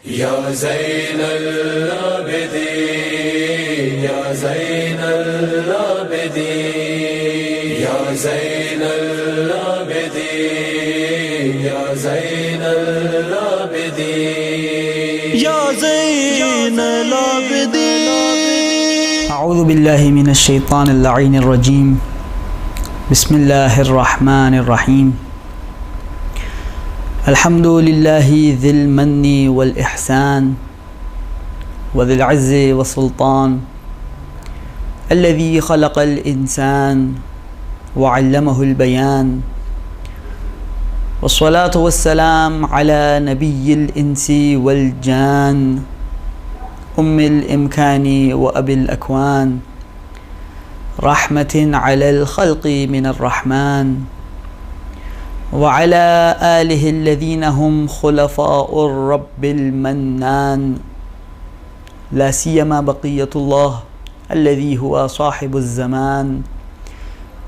یا زین العابدین یا زین العابدین یا زین العابدین یا زین العابدین یا زین العابدین. اعوذ باللہ من الشیطان اللعین الرجیم. بسم اللہ الرحمن الرحیم. الحمد للہ ذی المن والإحسان وذی العز والسلطان الذي خلق الإنسان وعلمه البيان والصلاة والسلام على نبي الإنس والجان الإمكان وأبي الأكوان رحمة على الخلق من الرحمن وعلى آله الذين هم خلفاء الرب المنان لا سيما بقية الله الذي هو صاحب الزمان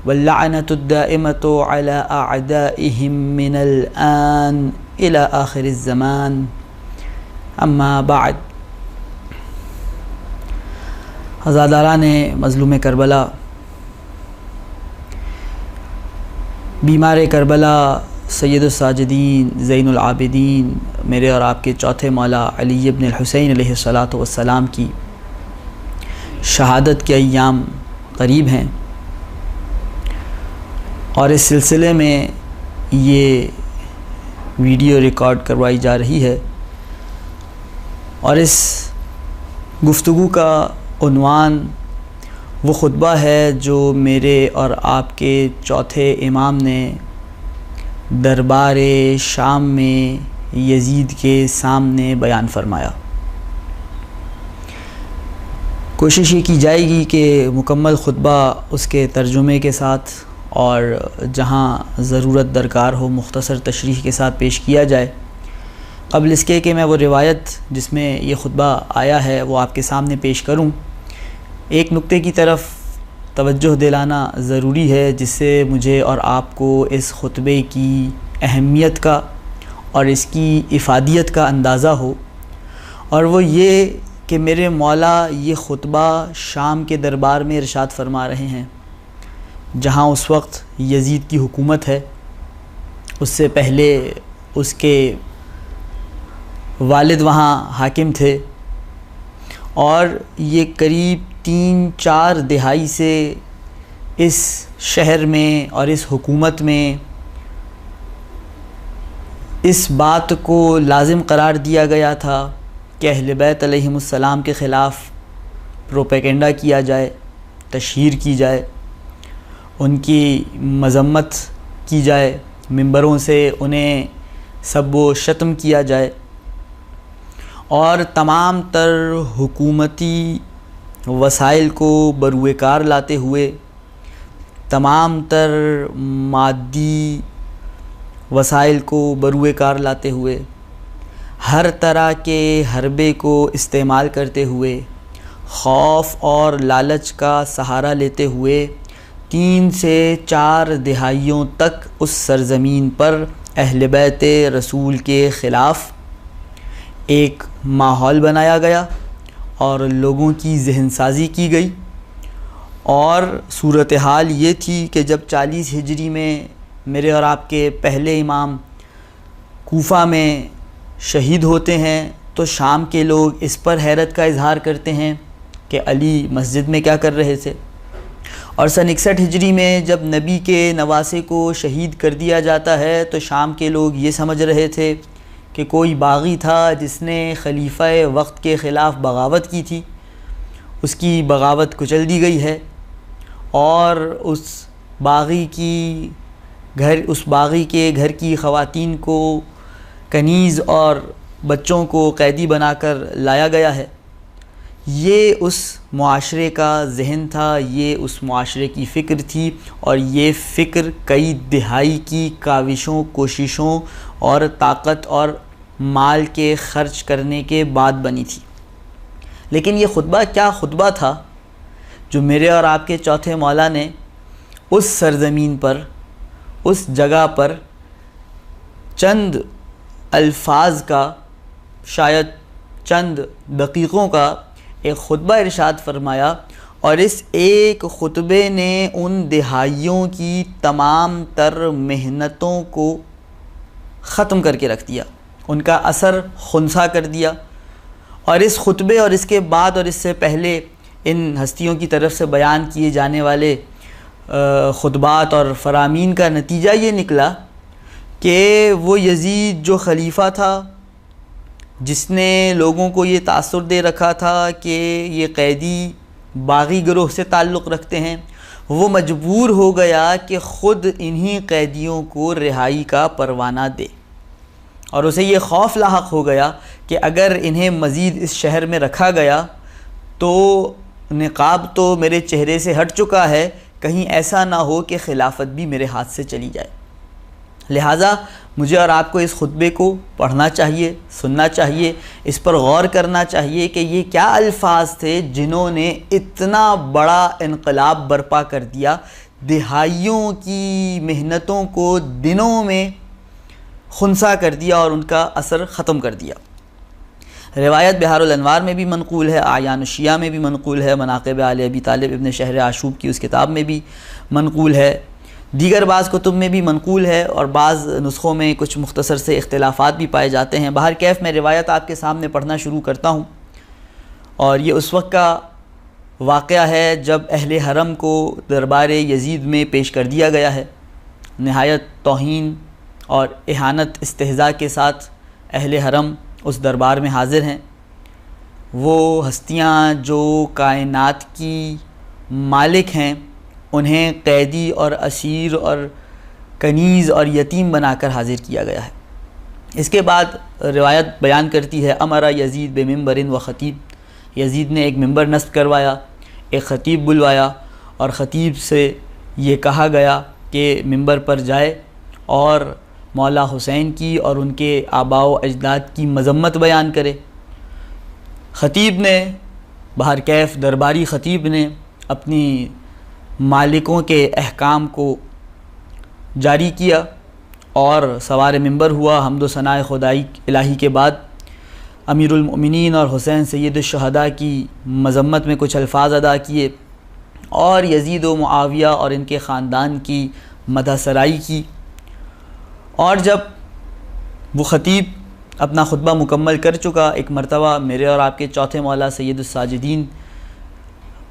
واللعنة الدائمة على أعدائهم من الآن إلى آخر الزمان. أما بعد. عزاداران مظلوم کربلا، بیمار کربلا سید الساجدین زین العابدین میرے اور آپ کے چوتھے مولا علی ابن الحسین علیہ الصلاۃ والسلام کی شہادت کے ایام قریب ہیں، اور اس سلسلے میں یہ ویڈیو ریکارڈ کروائی جا رہی ہے، اور اس گفتگو کا عنوان وہ خطبہ ہے جو میرے اور آپ کے چوتھے امام نے دربار شام میں یزید کے سامنے بیان فرمایا. کوشش یہ کی جائے گی کہ مکمل خطبہ اس کے ترجمے کے ساتھ اور جہاں ضرورت درکار ہو مختصر تشریح کے ساتھ پیش کیا جائے. قبل اس کے کہ میں وہ روایت جس میں یہ خطبہ آیا ہے وہ آپ کے سامنے پیش کروں، ایک نقطے کی طرف توجہ دلانا ضروری ہے جس سے مجھے اور آپ کو اس خطبے کی اہمیت کا اور اس کی افادیت کا اندازہ ہو، اور وہ یہ کہ میرے مولا یہ خطبہ شام کے دربار میں ارشاد فرما رہے ہیں جہاں اس وقت یزید کی حکومت ہے. اس سے پہلے اس کے والد وہاں حاکم تھے، اور یہ قریب 3-4 دہائی سے اس شہر میں اور اس حکومت میں اس بات کو لازم قرار دیا گیا تھا کہ اہل بیت علیہم السلام کے خلاف پروپیگنڈا کیا جائے، تشہیر کی جائے، ان کی مذمت کی جائے، ممبروں سے انہیں سب و شتم کیا جائے، اور تمام تر حکومتی وسائل کو بروئے کار لاتے ہوئے، تمام تر مادی وسائل کو بروئے کار لاتے ہوئے، ہر طرح کے حربے کو استعمال کرتے ہوئے، خوف اور لالچ کا سہارا لیتے ہوئے 3 سے 4 دہائیوں تک اس سرزمین پر اہل بیت رسول کے خلاف ایک ماحول بنایا گیا اور لوگوں کی ذہن سازی کی گئی. اور صورتحال یہ تھی کہ جب 40 ہجری میں میرے اور آپ کے پہلے امام کوفہ میں شہید ہوتے ہیں تو شام کے لوگ اس پر حیرت کا اظہار کرتے ہیں کہ علی مسجد میں کیا کر رہے تھے. اور سن 61 ہجری میں جب نبی کے نواسے کو شہید کر دیا جاتا ہے تو شام کے لوگ یہ سمجھ رہے تھے کہ کوئی باغی تھا جس نے خلیفہ وقت کے خلاف بغاوت کی تھی، اس کی بغاوت کچل دی گئی ہے، اور اس باغی کے گھر کی خواتین کو کنیز اور بچوں کو قیدی بنا کر لایا گیا ہے. یہ اس معاشرے کا ذہن تھا، یہ اس معاشرے کی فکر تھی، اور یہ فکر کئی دہائی کی کاوشوں، کوششوں اور طاقت اور مال کے خرچ کرنے کے بعد بنی تھی. لیکن یہ خطبہ کیا خطبہ تھا جو میرے اور آپ کے چوتھے مولا نے اس سرزمین پر، اس جگہ پر چند الفاظ کا، شاید چند دقیقوں کا ایک خطبہ ارشاد فرمایا، اور اس ایک خطبے نے ان دہائیوں کی تمام تر محنتوں کو ختم کر کے رکھ دیا، ان کا اثر خنثی کر دیا۔ اور اس خطبے اور اس کے بعد اور اس سے پہلے ان ہستیوں کی طرف سے بیان کیے جانے والے خطبات اور فرامین کا نتیجہ یہ نکلا کہ وہ یزید جو خلیفہ تھا، جس نے لوگوں کو یہ تاثر دے رکھا تھا کہ یہ قیدی باغی گروہ سے تعلق رکھتے ہیں، وہ مجبور ہو گیا کہ خود انہی قیدیوں کو رہائی کا پروانہ دے، اور اسے یہ خوف لاحق ہو گیا کہ اگر انہیں مزید اس شہر میں رکھا گیا تو نقاب تو میرے چہرے سے ہٹ چکا ہے، کہیں ایسا نہ ہو کہ خلافت بھی میرے ہاتھ سے چلی جائے۔ لہٰذا مجھے اور آپ کو اس خطبے کو پڑھنا چاہیے، سننا چاہیے، اس پر غور کرنا چاہیے کہ یہ کیا الفاظ تھے جنہوں نے اتنا بڑا انقلاب برپا کر دیا، دہائیوں کی محنتوں کو دنوں میں خنثی کر دیا اور ان کا اثر ختم کر دیا۔ روایت بحار الانوار میں بھی منقول ہے، اعیان الشیعہ میں بھی منقول ہے، مناقب آل ابی طالب ابن شہر عاشوب کی اس کتاب میں بھی منقول ہے، دیگر بعض کتب میں بھی منقول ہے، اور بعض نسخوں میں کچھ مختصر سے اختلافات بھی پائے جاتے ہیں۔ بہر کیف میں روایت آپ کے سامنے پڑھنا شروع کرتا ہوں، اور یہ اس وقت کا واقعہ ہے جب اہل حرم کو دربار یزید میں پیش کر دیا گیا ہے۔ نہایت توہین اور اہانت استہزاء کے ساتھ اہل حرم اس دربار میں حاضر ہیں۔ وہ ہستیاں جو کائنات کی مالک ہیں انہیں قیدی اور اسیر اور کنیز اور یتیم بنا کر حاضر کیا گیا ہے۔ اس کے بعد روایت بیان کرتی ہے، امر یزید بمنبر و خطیب، یزید نے ایک ممبر نصب کروایا، ایک خطیب بلوایا، اور خطیب سے یہ کہا گیا کہ ممبر پر جائے اور مولا حسین کی اور ان کے آباء و اجداد کی مذمت بیان کرے۔ خطیب نے، بہر کیف درباری خطیب نے اپنی مالکوں کے احکام کو جاری کیا اور سوار ممبر ہوا، حمد و ثناء خدائی الہی کے بعد امیر المؤمنین اور حسین سید الشہداء کی مذمت میں کچھ الفاظ ادا کیے، اور یزید و معاویہ اور ان کے خاندان کی مدح سرائی کی۔ اور جب وہ خطیب اپنا خطبہ مکمل کر چکا، ایک مرتبہ میرے اور آپ کے چوتھے مولا سید الساجدین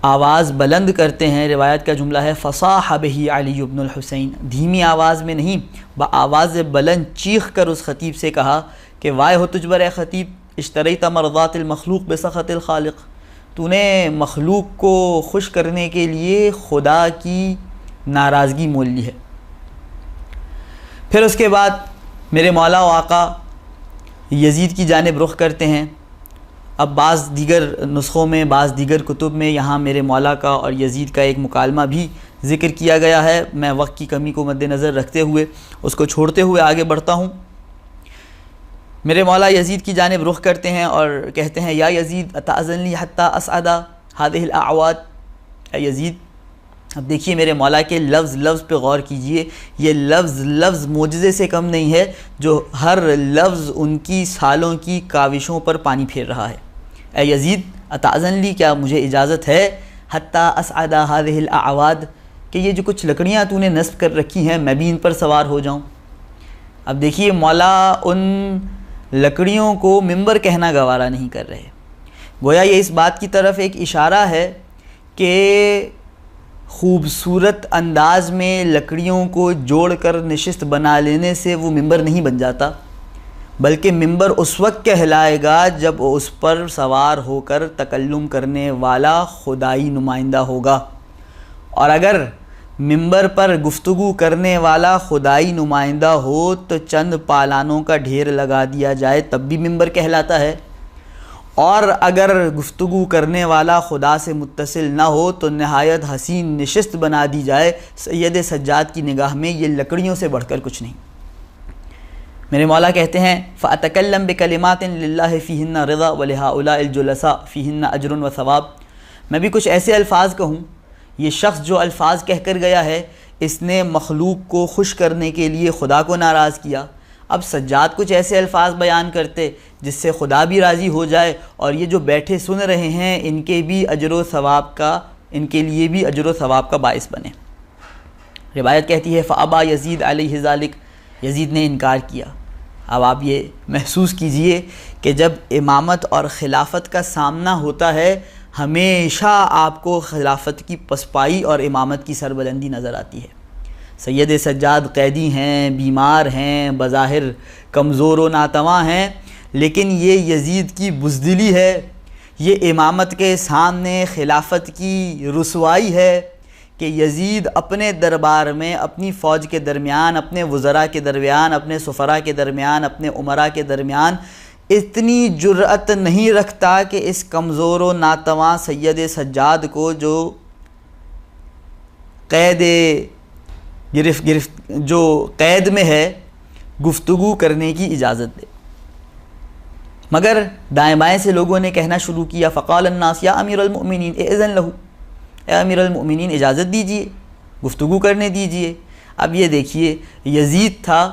آواز بلند کرتے ہیں۔ روایت کا جملہ ہے، فصاح بہ علی بن الحسین، دھیمی آواز میں نہیں، بآواز بلند چیخ کر اس خطیب سے کہا کہ وائے ہو تجھ پر اے خطیب، اشتریت مرضات المخلوق بسخط الخالق، تو نے مخلوق کو خوش کرنے کے لیے خدا کی ناراضگی مول لی ہے۔ پھر اس کے بعد میرے مولا و آقا یزید کی جانب رخ کرتے ہیں۔ اب بعض دیگر نسخوں میں، بعض دیگر کتب میں یہاں میرے مولا کا اور یزید کا ایک مکالمہ بھی ذکر کیا گیا ہے، میں وقت کی کمی کو مد نظر رکھتے ہوئے اس کو چھوڑتے ہوئے آگے بڑھتا ہوں۔ میرے مولا یزید کی جانب رخ کرتے ہیں اور کہتے ہیں، یا یزید اتأذن لی حتی اصعد هذه الاعواد، اے یزید، اب دیکھیے میرے مولا کے لفظ لفظ پہ غور کیجئے، یہ لفظ لفظ معجزے سے کم نہیں ہے، جو ہر لفظ ان کی سالوں کی کاوشوں پر پانی پھیر رہا ہے۔ اے یزید اتأذن لی، کیا مجھے اجازت ہے، حتی اصعد هذه الاعواد، کہ یہ جو کچھ لکڑیاں تو نے نصب کر رکھی ہیں میں بھی ان پر سوار ہو جاؤں۔ اب دیکھیے مولا ان لکڑیوں کو ممبر کہنا گوارا نہیں کر رہے، گویا یہ اس بات کی طرف ایک اشارہ ہے کہ خوبصورت انداز میں لکڑیوں کو جوڑ کر نشست بنا لینے سے وہ ممبر نہیں بن جاتا، بلکہ ممبر اس وقت کہلائے گا جب اس پر سوار ہو کر تکلم کرنے والا خدائی نمائندہ ہوگا، اور اگر ممبر پر گفتگو کرنے والا خدائی نمائندہ ہو تو چند پالانوں کا ڈھیر لگا دیا جائے تب بھی ممبر کہلاتا ہے، اور اگر گفتگو کرنے والا خدا سے متصل نہ ہو تو نہایت حسین نشست بنا دی جائے، سید سجاد کی نگاہ میں یہ لکڑیوں سے بڑھ کر کچھ نہیں۔ میرے مولا کہتے ہیں، فَأَتَكَلَّمْ بِكَلِمَاتٍ لِلَّهِ فِيهِنَّ رِضَا وَلِهَؤُلَاءِ الْجُلَسَاءِ فِيهِنَّ أَجْرٌ وَثَوَابٌ، میں بھی کچھ ایسے الفاظ کہوں، یہ شخص جو الفاظ کہہ کر گیا ہے اس نے مخلوق کو خوش کرنے کے لیے خدا کو ناراض کیا، اب سجاد کچھ ایسے الفاظ بیان کرتے جس سے خدا بھی راضی ہو جائے اور یہ جو بیٹھے سن رہے ہیں ان کے بھی اجر و ثواب کا، ان کے لیے بھی اجر و ثواب کا باعث بنے۔ روایت کہتی ہے فَأَبَا یزید علیہ ذالک، یزید نے انکار کیا۔ اب آپ یہ محسوس کیجئے کہ جب امامت اور خلافت کا سامنا ہوتا ہے ہمیشہ آپ کو خلافت کی پسپائی اور امامت کی سربلندی نظر آتی ہے۔ سید سجاد قیدی ہیں، بیمار ہیں، بظاہر کمزور و ناتواں ہیں، لیکن یہ یزید کی بزدلی ہے، یہ امامت کے سامنے خلافت کی رسوائی ہے کہ یزید اپنے دربار میں، اپنی فوج کے درمیان، اپنے وزراء کے درمیان، اپنے سفراء کے درمیان، اپنے امراء کے درمیان اتنی جرأت نہیں رکھتا کہ اس کمزور و ناتواں سید سجاد کو جو جو قید میں ہے گفتگو کرنے کی اجازت دے۔ مگر دائیں بائیں سے لوگوں نے کہنا شروع کیا فقال الناس یا امیر المؤمنین اذن لہو، اے امیر المؤمنین اجازت دیجئے، گفتگو کرنے دیجئے۔ اب یہ دیکھیے یزید تھا،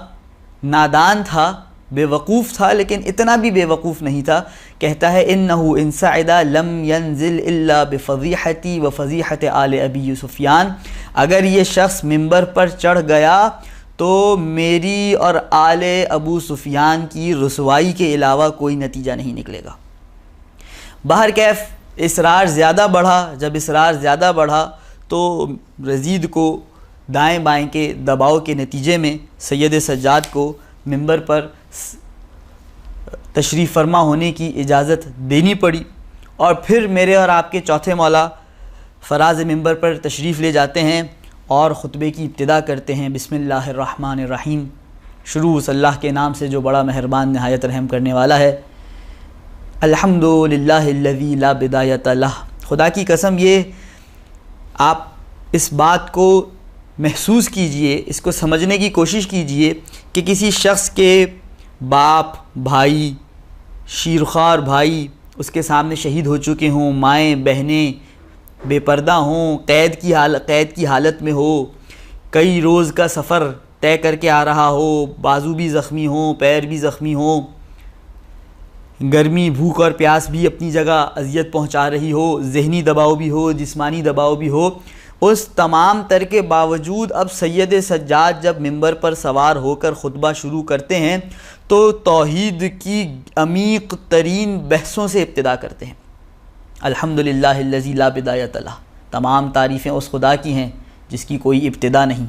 نادان تھا، بے وقوف تھا، لیکن اتنا بھی بے وقوف نہیں تھا۔ کہتا ہے انہو ان صعد لم ینزل الا بفضیحتی وفضیحت آل ابی سفیان، اگر یہ شخص ممبر پر چڑھ گیا تو میری اور آل ابو سفیان کی رسوائی کے علاوہ کوئی نتیجہ نہیں نکلے گا۔ بہرکیف اصرار زیادہ بڑھا، جب اصرار زیادہ بڑھا تو یزید کو دائیں بائیں کے دباؤ کے نتیجے میں سید سجاد کو ممبر پر تشریف فرما ہونے کی اجازت دینی پڑی، اور پھر میرے اور آپ کے چوتھے مولا فراز ممبر پر تشریف لے جاتے ہیں اور خطبے کی ابتدا کرتے ہیں بسم اللہ الرحمن الرحیم، شروع اس اللہ کے نام سے جو بڑا مہربان نہایت رحم کرنے والا ہے۔ الحمد للہ الذی لا بدایۃ لہ، خدا کی قسم یہ آپ اس بات کو محسوس کیجئے، اس کو سمجھنے کی کوشش کیجئے کہ کسی شخص کے باپ، بھائی، شیرخوار بھائی اس کے سامنے شہید ہو چکے ہوں، مائیں بہنیں بے پردہ ہوں، قید کی حالت میں ہو، کئی روز کا سفر طے کر کے آ رہا ہو، بازو بھی زخمی ہوں، پیر بھی زخمی ہوں، گرمی، بھوک اور پیاس بھی اپنی جگہ اذیت پہنچا رہی ہو، ذہنی دباؤ بھی ہو، جسمانی دباؤ بھی ہو، اس تمام تر کے باوجود اب سید سجاد جب ممبر پر سوار ہو کر خطبہ شروع کرتے ہیں تو توحید کی عمیق ترین بحثوں سے ابتدا کرتے ہیں۔ الحمدللہ الذی لا بدایۃ لہ، تمام تعریفیں اس خدا کی ہیں جس کی کوئی ابتدا نہیں،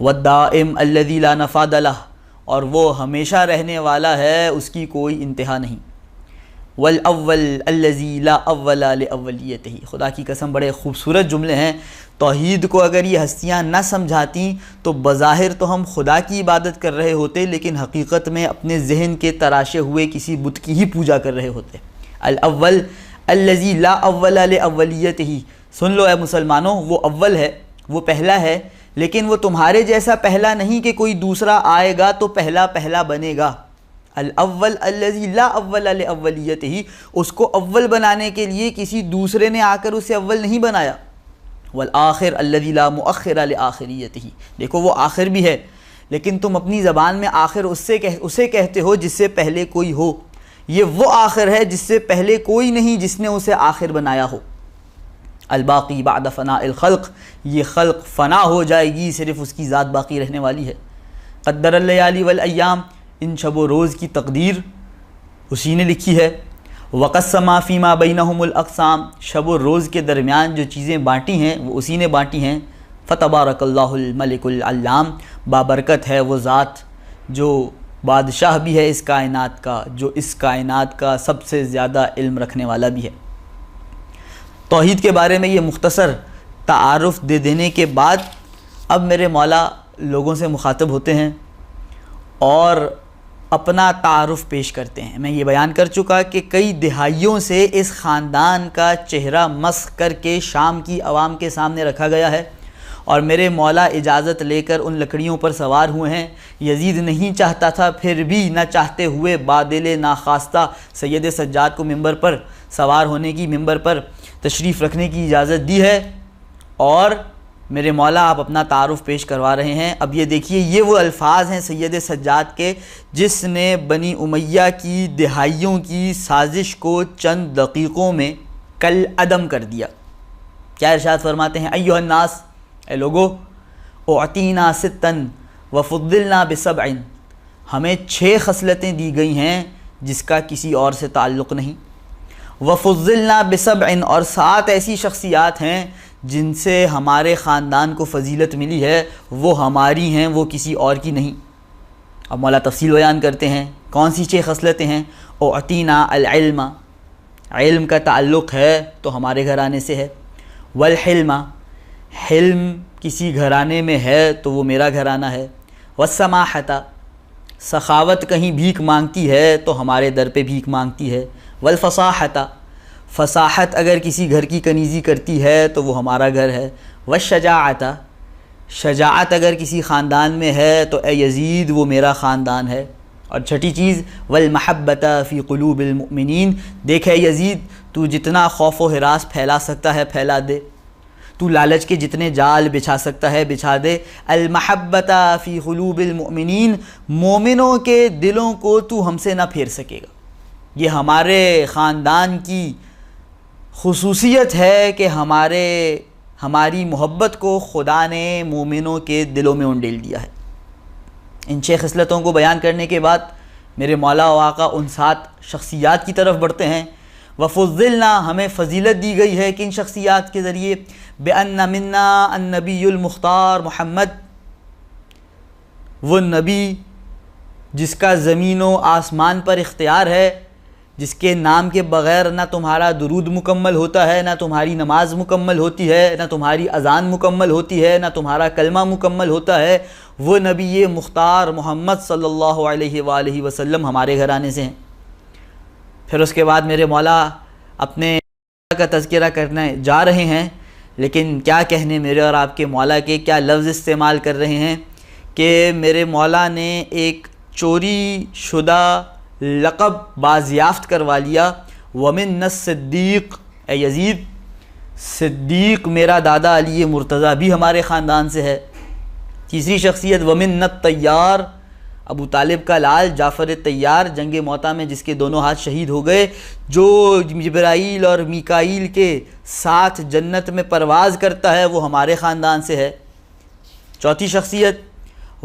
والدائم الذی لا نفاد لہ، اور وہ ہمیشہ رہنے والا ہے، اس کی کوئی انتہا نہیں، والاول الذی لا اول لاولیتہ، خدا کی قسم بڑے خوبصورت جملے ہیں۔ توحید کو اگر یہ ہستیاں نہ سمجھاتیں تو بظاہر تو ہم خدا کی عبادت کر رہے ہوتے، لیکن حقیقت میں اپنے ذہن کے تراشے ہوئے کسی بت کی ہی پوجا کر رہے ہوتے۔ الاول الذی لا اول لاولیتہ، سن لو اے مسلمانوں، وہ اول ہے، وہ پہلا ہے، لیکن وہ تمہارے جیسا پہلا نہیں کہ کوئی دوسرا آئے گا تو پہلا پہلا بنے گا۔ الاول الذی لا اول لاولیتہ، اس کو اول بنانے کے لیے کسی دوسرے نے آ کر اسے اول نہیں بنایا۔ والآخر الذی لا مؤخر لآخریتہ، دیکھو وہ آخر بھی ہے، لیکن تم اپنی زبان میں آخر اسے کہتے ہو جس سے پہلے کوئی ہو، یہ وہ آخر ہے جس سے پہلے کوئی نہیں جس نے اسے آخر بنایا ہو۔ الباقی بعد فناء الخلق، یہ خلق فنا ہو جائے گی، صرف اس کی ذات باقی رہنے والی ہے۔ قدر اللیالی والایام، ان شب و روز کی تقدیر اسی نے لکھی ہے۔ وقسم فیما بینہم الاقسام، شب و روز کے درمیان جو چیزیں بانٹی ہیں وہ اسی نے بانٹی ہیں۔ فتبارک اللہ الملک العلام، بابرکت ہے وہ ذات جو بادشاہ بھی ہے اس کائنات کا، جو اس کائنات کا سب سے زیادہ علم رکھنے والا بھی ہے۔ توحید کے بارے میں یہ مختصر تعارف دے دینے کے بعد اب میرے مولا لوگوں سے مخاطب ہوتے ہیں اور اپنا تعارف پیش کرتے ہیں۔ میں یہ بیان کر چکا کہ کئی دہائیوں سے اس خاندان کا چہرہ مسخ کر کے شام کی عوام کے سامنے رکھا گیا ہے، اور میرے مولا اجازت لے کر ان لکڑیوں پر سوار ہوئے ہیں۔ یزید نہیں چاہتا تھا، پھر بھی نہ چاہتے ہوئے بادل ناخواستہ سید سجاد کو ممبر پر سوار ہونے کی، ممبر پر تشریف رکھنے کی اجازت دی ہے، اور میرے مولا آپ اپنا تعارف پیش کروا رہے ہیں۔ اب یہ دیکھیے، یہ وہ الفاظ ہیں سید سجاد کے جس نے بنی امیہ کی دہائیوں کی سازش کو چند دقیقوں میں کل عدم کر دیا۔ کیا ارشاد فرماتے ہیں؟ ایھا الناس، اے لوگو، اعطینا ستن وفضلنا بسبع، ہمیں 6 خصلتیں دی گئی ہیں جس کا کسی اور سے تعلق نہیں۔ وفضلنا بسبع، اور 7 ایسی شخصیات ہیں جن سے ہمارے خاندان کو فضیلت ملی ہے، وہ ہماری ہیں، وہ کسی اور کی نہیں۔ اب مولا تفصیل بیان کرتے ہیں کون سی 6 خصلتیں ہیں۔ اعطینا العلم، علم کا تعلق ہے تو ہمارے گھرانے سے ہے۔ والحلم، حلم کسی گھرانے میں ہے تو وہ میرا گھرانہ ہے۔ والسماحۃ، سخاوت کہیں بھیک مانگتی ہے تو ہمارے در پہ بھیک مانگتی ہے۔ والفصاحۃ، فصاحت اگر کسی گھر کی کنیزی کرتی ہے تو وہ ہمارا گھر ہے۔ والشجاعۃ، شجاعت اگر کسی خاندان میں ہے تو اے یزید وہ میرا خاندان ہے۔ اور چھٹی چیز، والمحبۃ فی قلوب المؤمنین، دیکھ اے یزید تو جتنا خوف و ہراس پھیلا سکتا ہے پھیلا دے، تو لالچ کے جتنے جال بچھا سکتا ہے بچھا دے۔ المحبۃ فی قلوب المؤمنین، مومنوں کے دلوں کو تو ہم سے نہ پھیر سکے گا۔ یہ ہمارے خاندان کی خصوصیت ہے کہ ہماری محبت کو خدا نے مومنوں کے دلوں میں انڈیل دیا ہے۔ ان 6 خصلتوں کو بیان کرنے کے بعد میرے مولا و آقا ان 7 شخصیات کی طرف بڑھتے ہیں۔ وفضلنا، ہمیں فضیلت دی گئی ہے کن شخصیات کے ذریعے؟ بأن منا النبی المختار محمد، وہ نبی جس کا زمین و آسمان پر اختیار ہے، جس کے نام کے بغیر نہ تمہارا درود مکمل ہوتا ہے، نہ تمہاری نماز مکمل ہوتی ہے، نہ تمہاری اذان مکمل ہوتی ہے، نہ تمہارا کلمہ مکمل ہوتا ہے، وہ نبی مختار محمد صلی اللہ علیہ وآلہ وسلم ہمارے گھرانے سے ہیں۔ پھر اس کے بعد میرے مولا اپنے کا تذکرہ کرنے جا رہے ہیں، لیکن کیا کہنے میرے اور آپ کے مولا کے، کیا لفظ استعمال کر رہے ہیں کہ میرے مولا نے ایک چوری شدہ لقب بازیافت کروا لیا۔ ومن الصدیق، اے یزید صدیق میرا دادا علی مرتضیٰ بھی ہمارے خاندان سے ہے۔ تیسری شخصیت ومن الطیار، ابو طالب کا لال جعفر طیار، جنگ موطا میں جس کے دونوں ہاتھ شہید ہو گئے، جو جبرائیل اور میکائیل کے ساتھ جنت میں پرواز کرتا ہے، وہ ہمارے خاندان سے ہے۔ چوتھی شخصیت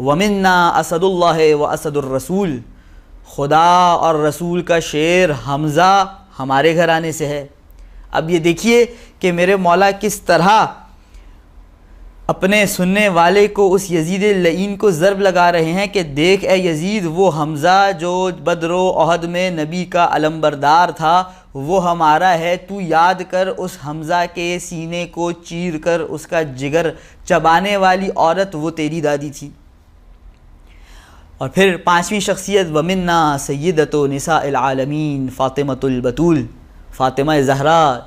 ومنا اسد اللہ و اسد الرسول، خدا اور رسول کا شیر حمزہ ہمارے گھرانے سے ہے۔ اب یہ دیکھیے کہ میرے مولا کس طرح اپنے سننے والے کو، اس یزید لعین کو ضرب لگا رہے ہیں کہ دیکھ اے یزید، وہ حمزہ جو بدر و احد میں نبی کا علمبردار تھا وہ ہمارا ہے، تو یاد کر اس حمزہ کے سینے کو چیر کر اس کا جگر چبانے والی عورت وہ تیری دادی تھی۔ اور پھر 5ویں شخصیت ومنا سیدۃ نساء العالمین فاطمۃ البتول، فاطمہ زہرا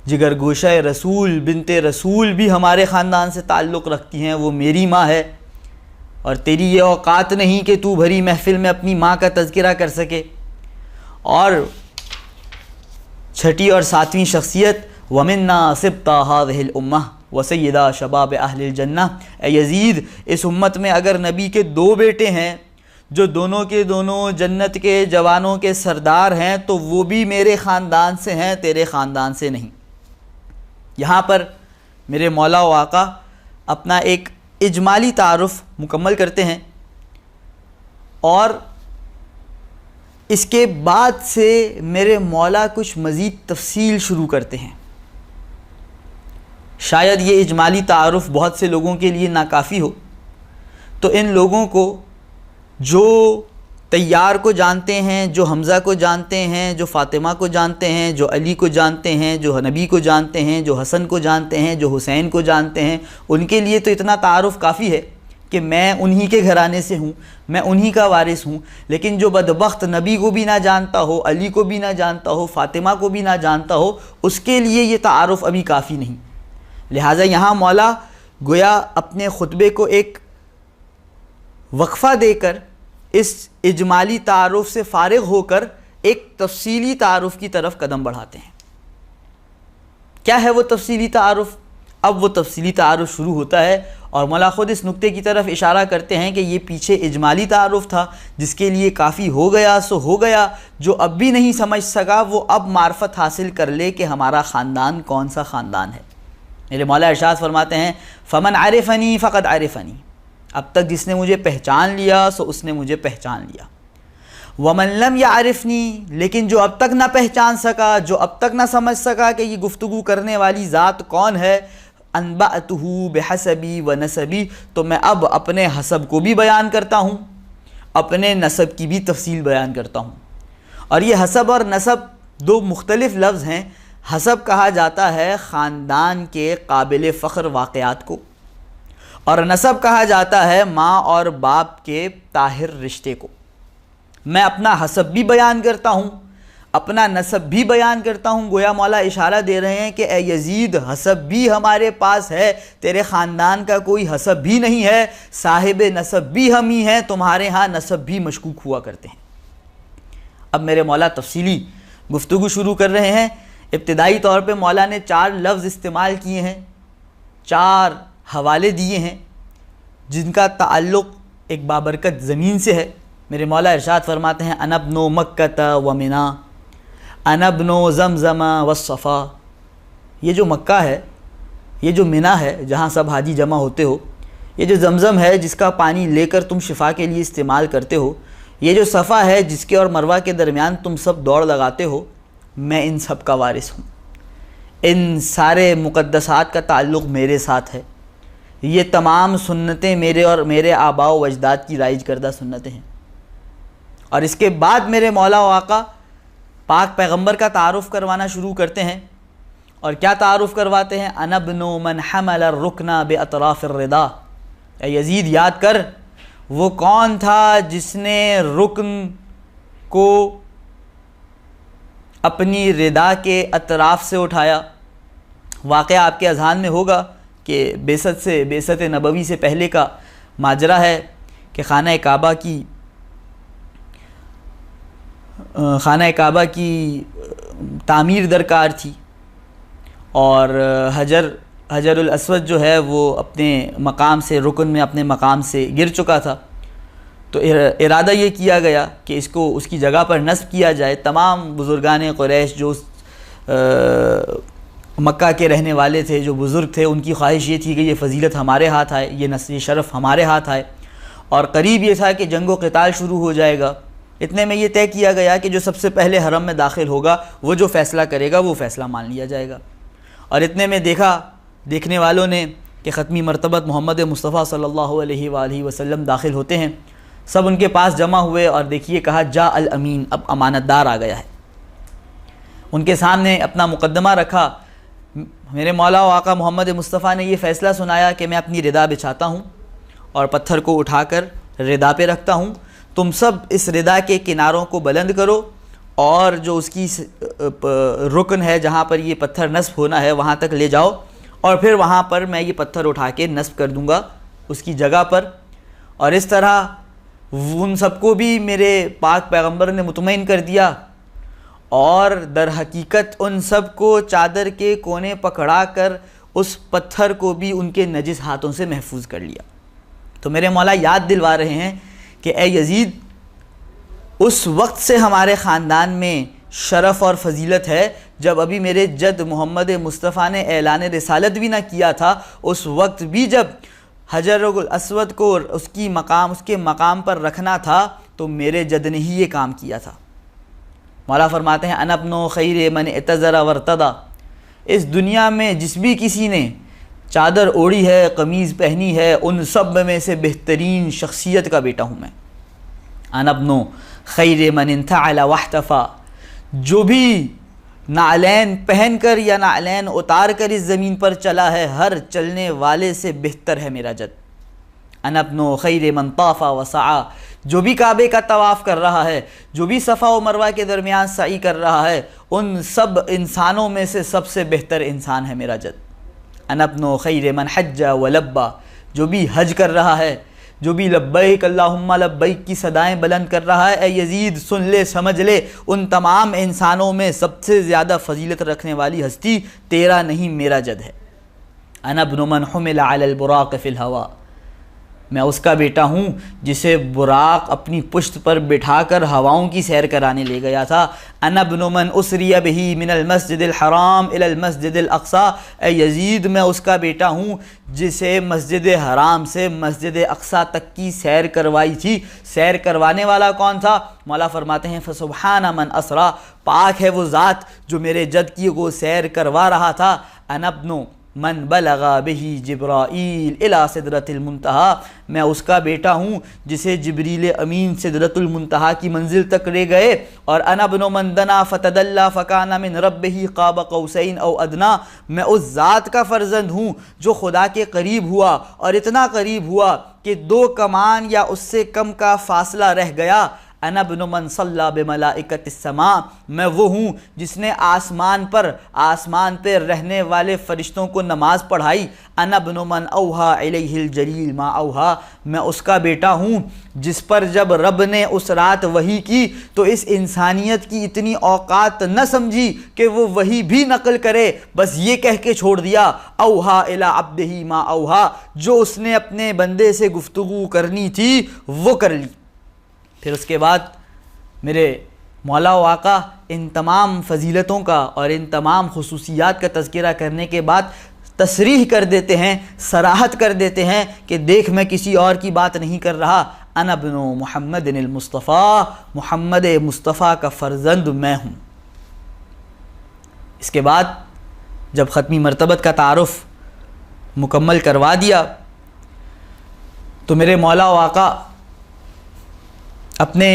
جگر گوشہ رسول بنت رسول بھی ہمارے خاندان سے تعلق رکھتی ہیں، وہ میری ماں ہے، اور تیری یہ اوقات نہیں کہ تو بھری محفل میں اپنی ماں کا تذکرہ کر سکے۔ اور چھٹی اور 7ویں شخصیت ومنا سبط هذه الامہ وسیدہ شباب اہل الجنہ، اے یزید اس امت میں اگر نبی کے 2 بیٹے ہیں جو دونوں کے دونوں جنت کے جوانوں کے سردار ہیں تو وہ بھی میرے خاندان سے ہیں، تیرے خاندان سے نہیں۔ یہاں پر میرے مولا و آقا اپنا ایک اجمالی تعارف مکمل کرتے ہیں، اور اس کے بعد سے میرے مولا کچھ مزید تفصیل شروع کرتے ہیں۔ شاید یہ اجمالی تعارف بہت سے لوگوں کے لیے ناکافی ہو، تو ان لوگوں کو جو طیار کو جانتے ہیں، جو حمزہ کو جانتے ہیں، جو فاطمہ کو جانتے ہیں، جو علی کو جانتے ہیں، جو نبی کو جانتے ہیں، جو حسن کو جانتے ہیں، جو حسین کو جانتے ہیں، ان کے لیے تو اتنا تعارف کافی ہے کہ میں انہی کے گھرانے سے ہوں، میں انہی کا وارث ہوں۔ لیکن جو بدبخت نبی کو بھی نہ جانتا ہو، علی کو بھی نہ جانتا ہو، فاطمہ کو بھی نہ جانتا ہو، اس کے لیے یہ تعارف ابھی کافی نہیں۔ لہٰذا یہاں مولا گویا اپنے خطبے کو ایک وقفہ دے کر اس اجمالی تعارف سے فارغ ہو کر ایک تفصیلی تعارف کی طرف قدم بڑھاتے ہیں۔ کیا ہے وہ تفصیلی تعارف؟ اب وہ تفصیلی تعارف شروع ہوتا ہے، اور مولا خود اس نقطے کی طرف اشارہ کرتے ہیں کہ یہ پیچھے اجمالی تعارف تھا جس کے لیے کافی ہو گیا سو ہو گیا، جو اب بھی نہیں سمجھ سکا وہ اب معرفت حاصل کر لے کہ ہمارا خاندان کون سا خاندان ہے۔ میرے مولا ارشاد فرماتے ہیں فمن عرفنی فقد عرفنی، اب تک جس نے مجھے پہچان لیا سو اس نے مجھے پہچان لیا۔ ومن لم یعرفنی، لیکن جو اب تک نہ پہچان سکا، جو اب تک نہ سمجھ سکا کہ یہ گفتگو کرنے والی ذات کون ہے، انبأتہ بحسبی و نسبی، تو میں اب اپنے حسب کو بھی بیان کرتا ہوں، اپنے نسب کی بھی تفصیل بیان کرتا ہوں۔ اور یہ حسب اور نسب دو مختلف لفظ ہیں۔ حسب کہا جاتا ہے خاندان کے قابل فخر واقعات کو، اور نسب کہا جاتا ہے ماں اور باپ کے طاہر رشتے کو۔ میں اپنا حسب بھی بیان کرتا ہوں، اپنا نسب بھی بیان کرتا ہوں۔ گویا مولا اشارہ دے رہے ہیں کہ اے یزید، حسب بھی ہمارے پاس ہے، تیرے خاندان کا کوئی حسب بھی نہیں ہے، صاحب نسب بھی ہم ہی ہیں، تمہارے ہاں نسب بھی مشکوک ہوا کرتے ہیں۔ اب میرے مولا تفصیلی گفتگو شروع کر رہے ہیں۔ ابتدائی طور پہ مولا نے 4 لفظ استعمال کیے ہیں، 4 حوالے دیے ہیں جن کا تعلق ایک بابرکت زمین سے ہے۔ میرے مولا ارشاد فرماتے ہیں انا ابن مکۃ و منا، انا ابن زمزم والصفا۔ یہ جو مکہ ہے، یہ جو منا ہے جہاں سب حاجی جمع ہوتے ہو، یہ جو زمزم ہے جس کا پانی لے کر تم شفا کے لیے استعمال کرتے ہو، یہ جو صفا ہے جس کے اور مروہ کے درمیان تم سب دوڑ لگاتے ہو، میں ان سب کا وارث ہوں۔ ان سارے مقدسات کا تعلق میرے ساتھ ہے۔ یہ تمام سنتیں میرے اور میرے آباء و اجداد کی رائج کردہ سنتیں ہیں۔ اور اس کے بعد میرے مولا و آقا پاک پیغمبر کا تعارف کروانا شروع کرتے ہیں، اور کیا تعارف کرواتے ہیں؟ انا ابن من حمل الرکن باطراف الردا۔ اے یزید، یاد کر وہ کون تھا جس نے رکن کو اپنی ردا کے اطراف سے اٹھایا۔ واقعہ آپ کے اذہان میں ہوگا کہ بعثت نبوی سے پہلے کا ماجرا ہے کہ خانہ کعبہ کی تعمیر درکار تھی، اور حجر الاسود جو ہے وہ اپنے مقام سے، رکن میں اپنے مقام سے گر چکا تھا۔ تو ارادہ یہ کیا گیا کہ اس کو اس کی جگہ پر نصب کیا جائے۔ تمام بزرگان قریش جو مکہ کے رہنے والے تھے، جو بزرگ تھے، ان کی خواہش یہ تھی کہ یہ فضیلت ہمارے ہاتھ آئے، یہ شرف ہمارے ہاتھ آئے، اور قریب یہ تھا کہ جنگ و قتال شروع ہو جائے گا۔ اتنے میں یہ طے کیا گیا کہ جو سب سے پہلے حرم میں داخل ہوگا وہ جو فیصلہ کرے گا وہ فیصلہ مان لیا جائے گا۔ اور اتنے میں دیکھنے والوں نے کہ ختمی مرتبت محمد مصطفیٰ صلی اللہ علیہ وآلہ وسلم داخل ہوتے ہیں۔ سب ان کے پاس جمع ہوئے اور دیکھیے کہا جا الامین، اب امانت دار آ گیا ہے۔ ان کے سامنے اپنا مقدمہ رکھا۔ میرے مولا و آقا محمد مصطفیٰ نے یہ فیصلہ سنایا کہ میں اپنی ردا بچھاتا ہوں اور پتھر کو اٹھا کر ردا پہ رکھتا ہوں، تم سب اس ردا کے کناروں کو بلند کرو، اور جو اس کی رکن ہے جہاں پر یہ پتھر نصب ہونا ہے وہاں تک لے جاؤ، اور پھر وہاں پر میں یہ پتھر اٹھا کے نصب کر دوں گا اس کی جگہ پر۔ اور اس طرح ان سب کو بھی میرے پاک پیغمبر نے مطمئن کر دیا، اور در حقیقت ان سب کو چادر کے کونے پکڑا کر اس پتھر کو بھی ان کے نجس ہاتھوں سے محفوظ کر لیا۔ تو میرے مولا یاد دلوا رہے ہیں کہ اے یزید، اس وقت سے ہمارے خاندان میں شرف اور فضیلت ہے جب ابھی میرے جد محمد مصطفیٰ نے اعلان رسالت بھی نہ کیا تھا۔ اس وقت بھی جب حجر الاسود کو اس کے مقام پر رکھنا تھا تو میرے جد نے ہی یہ کام کیا تھا۔ مولا فرماتے ہیں انا ابن خیر من اعتذر وارتضی، اس دنیا میں جس بھی کسی نے چادر اوڑھی ہے، قمیض پہنی ہے، ان سب میں سے بہترین شخصیت کا بیٹا ہوں میں۔ انا ابن خیر من انتعل واحتفى، جو بھی نعلین پہن کر یا نعلین اتار کر اس زمین پر چلا ہے، ہر چلنے والے سے بہتر ہے میرا جد۔ انا ابن خیر من طاف وسعى، جو بھی کعبے کا طواف کر رہا ہے، جو بھی صفا و مروہ کے درمیان سعی کر رہا ہے، ان سب انسانوں میں سے سب سے بہتر انسان ہے میرا جد۔ انا ابن خیر من حج ولبى، جو بھی حج کر رہا ہے، جو بھی لبیک اللہم لبیک کی صدائیں بلند کر رہا ہے، اے یزید سن لے، سمجھ لے، ان تمام انسانوں میں سب سے زیادہ فضیلت رکھنے والی ہستی تیرا نہیں میرا جد ہے۔ انا ابن من حمل علی البراق فی الہوا، میں اس کا بیٹا ہوں جسے براق اپنی پشت پر بٹھا کر ہواؤں کی سیر کرانے لے گیا تھا۔ انا ابن من اسری بہ من المسجد الحرام الی المسجد الاقصی، اے یزید میں اس کا بیٹا ہوں جسے مسجد حرام سے مسجد اقصی تک کی سیر کروائی تھی۔ سیر کروانے والا کون تھا؟ مولا فرماتے ہیں فسبحان من اسرا، پاک ہے وہ ذات جو میرے جد کی کو سیر کروا رہا تھا۔ انا ابن من بلغ بہ جبرائیل الی سدرۃ المنتہی، میں اس کا بیٹا ہوں جسے جبریل امین سدرۃ المنتہی کی منزل تک لے گئے۔ اور انا ابن من دنا فتدلی فکان من ربہ قاب قوسین او ادنی، میں اس ذات کا فرزند ہوں جو خدا کے قریب ہوا اور اتنا قریب ہوا کہ 2 کمان یا اس سے کم کا فاصلہ رہ گیا۔ انا ابن من صلی بملائکۃ السماء، میں وہ ہوں جس نے آسمان پہ رہنے والے فرشتوں کو نماز پڑھائی۔ انا ابن من اوحا الیہ الجلیل ما اوحا، میں اس کا بیٹا ہوں جس پر جب رب نے اس رات وحی کی تو اس انسانیت کی اتنی اوقات نہ سمجھی کہ وہ وحی بھی نقل کرے، بس یہ کہہ کے چھوڑ دیا اوحا الی عبدہ ما اوحا، جو اس نے اپنے بندے سے گفتگو کرنی تھی وہ کر لی۔ پھر اس کے بعد میرے مولا و آقا ان تمام فضیلتوں کا اور ان تمام خصوصیات کا تذکرہ کرنے کے بعد تصریح کر دیتے ہیں، صراحت کر دیتے ہیں کہ دیکھ میں کسی اور کی بات نہیں کر رہا، انا ابن محمد المصطفیٰ، محمد مصطفیٰ کا فرزند میں ہوں۔ اس کے بعد جب ختمی مرتبت کا تعارف مکمل کروا دیا تو میرے مولا و آقا اپنے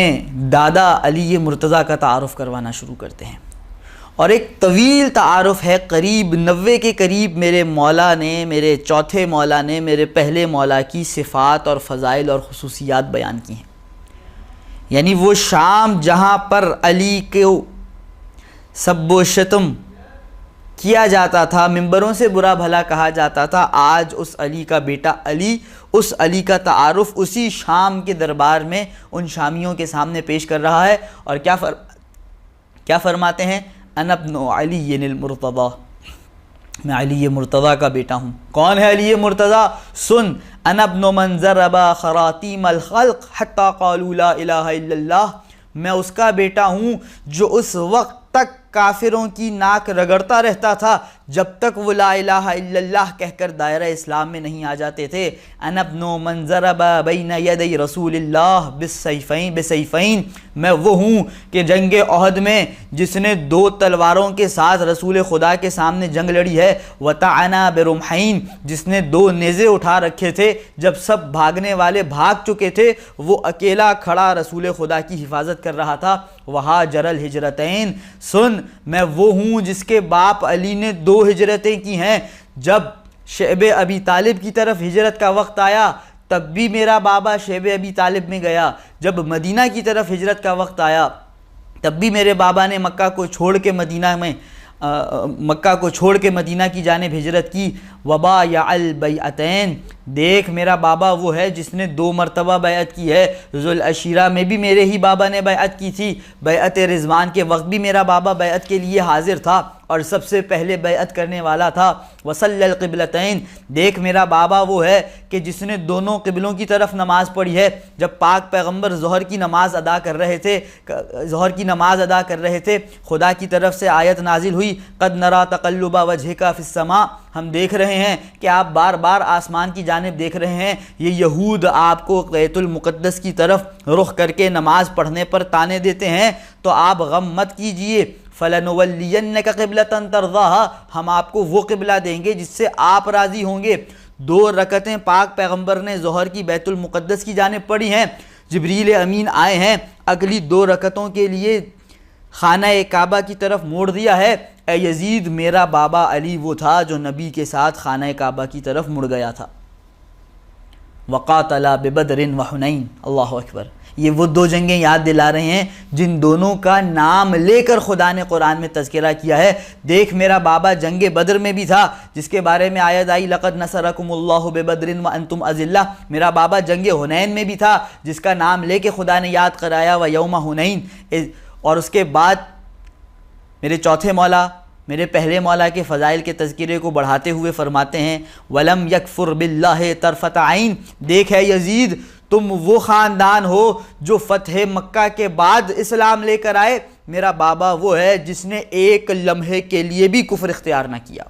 دادا علی مرتضیٰ کا تعارف کروانا شروع کرتے ہیں، اور ایک طویل تعارف ہے، قریب 90 کے قریب میرے مولا نے، میرے چوتھے مولا نے میرے پہلے مولا کی صفات اور فضائل اور خصوصیات بیان کی ہیں۔ یعنی وہ شام جہاں پر علی کو سب و شتم کیا جاتا تھا، ممبروں سے برا بھلا کہا جاتا تھا، آج اس علی کا بیٹا علی اس علی کا تعارف اسی شام کے دربار میں ان شامیوں کے سامنے پیش کر رہا ہے۔ اور کیا فرماتے ہیں؟ انا ابن علی المرتضیٰ، میں علی مرتضیٰ کا بیٹا ہوں۔ کون ہے علی مرتضیٰ؟ سن، انا ابن من ضرب خراطیم الخلق حتی قالوا لا الہ الا اللہ، میں اس کا بیٹا ہوں جو اس وقت تک کافروں کی ناک رگڑتا رہتا تھا جب تک وہ لا الہ الا اللہ کہہ کر دائرہ اسلام میں نہیں آ جاتے تھے۔ انا ابن من ضرب بین یدی رسول اللہ بسیفین، میں وہ ہوں کہ جنگ احد میں جس نے 2 تلواروں کے ساتھ رسول خدا کے سامنے جنگ لڑی ہے، وطعنا برمحین، جس نے 2 نیزے اٹھا رکھے تھے، جب سب بھاگنے والے بھاگ چکے تھے وہ اکیلا کھڑا رسول خدا کی حفاظت کر رہا تھا۔ وہاجر الہجرتین، سن، میں وہ ہوں جس کے باپ علی نے 2 ہجرتیں کی ہیں، جب شیب ابی طالب کی طرف ہجرت کا وقت آیا تب بھی میرا بابا شیب ابی طالب میں گیا، جب مدینہ کی طرف ہجرت کا وقت آیا تب بھی میرے بابا نے مکہ کو چھوڑ کے مدینہ کی جانب ہجرت کی۔ وبایع البیعتین، دیکھ میرا بابا وہ ہے جس نے 2 مرتبہ بیعت کی ہے، ذوالعشیرہ میں بھی میرے ہی بابا نے بیعت کی تھی، بیعت رضوان کے وقت بھی میرا بابا بیعت کے لیے حاضر تھا اور سب سے پہلے بیعت کرنے والا تھا۔ وصلی القبلتین، دیکھ میرا بابا وہ ہے کہ جس نے دونوں قبلوں کی طرف نماز پڑھی ہے، جب پاک پیغمبر ظہر کی نماز ادا کر رہے تھے خدا کی طرف سے آیت نازل ہوئی، قد نرا تقلب وجہک فی السماء، ہم دیکھ رہے ہیں کہ آپ بار بار آسمان کی جانب دیکھ رہے ہیں۔ یہ یہود آپ کو بیت المقدس کی طرف رخ کر کے نماز پڑھنے پر طعنے دیتے ہیں، تو آپ غم مت کیجئے، فَلَنُوَلِّيَنَّكَ قِبْلَةً تَرْضَاهَا، ہم آپ کو وہ قبلہ دیں گے جس سے آپ راضی ہوں گے۔ 2 رکعتیں پاک پیغمبر نے ظہر کی بیت المقدس کی جانب پڑھی ہیں، جبریل امین آئے ہیں، اگلی 2 رکعتوں کے لیے خانہ کعبہ کی طرف موڑ دیا ہے۔ اے یزید، میرا بابا علی وہ تھا جو نبی کے ساتھ خانہ کعبہ کی طرف مڑ گیا تھا۔ وقاتل ببدر وحنین، اللہ اکبر، یہ وہ 2 جنگیں یاد دلا رہے ہیں جن دونوں کا نام لے کر خدا نے قرآن میں تذکرہ کیا ہے۔ دیکھ میرا بابا جنگ بدر میں بھی تھا جس کے بارے میں آیت آئی لقد نصرکم اللہ ببدر وانتم اذلہ، میرا بابا جنگ حنین میں بھی تھا جس کا نام لے کے خدا نے یاد کرایا ویوم حنین۔ اور اس کے بعد میرے چوتھے مولا میرے پہلے مولا کے فضائل کے تذکرے کو بڑھاتے ہوئے فرماتے ہیں وَلَمْ يَكْفُرْ بِاللَّهِ طَرْفَةَ عَيْن، دیکھ ہے یزید تم وہ خاندان ہو جو فتح مکہ کے بعد اسلام لے کر آئے، میرا بابا وہ ہے جس نے ایک لمحے کے لیے بھی کفر اختیار نہ کیا۔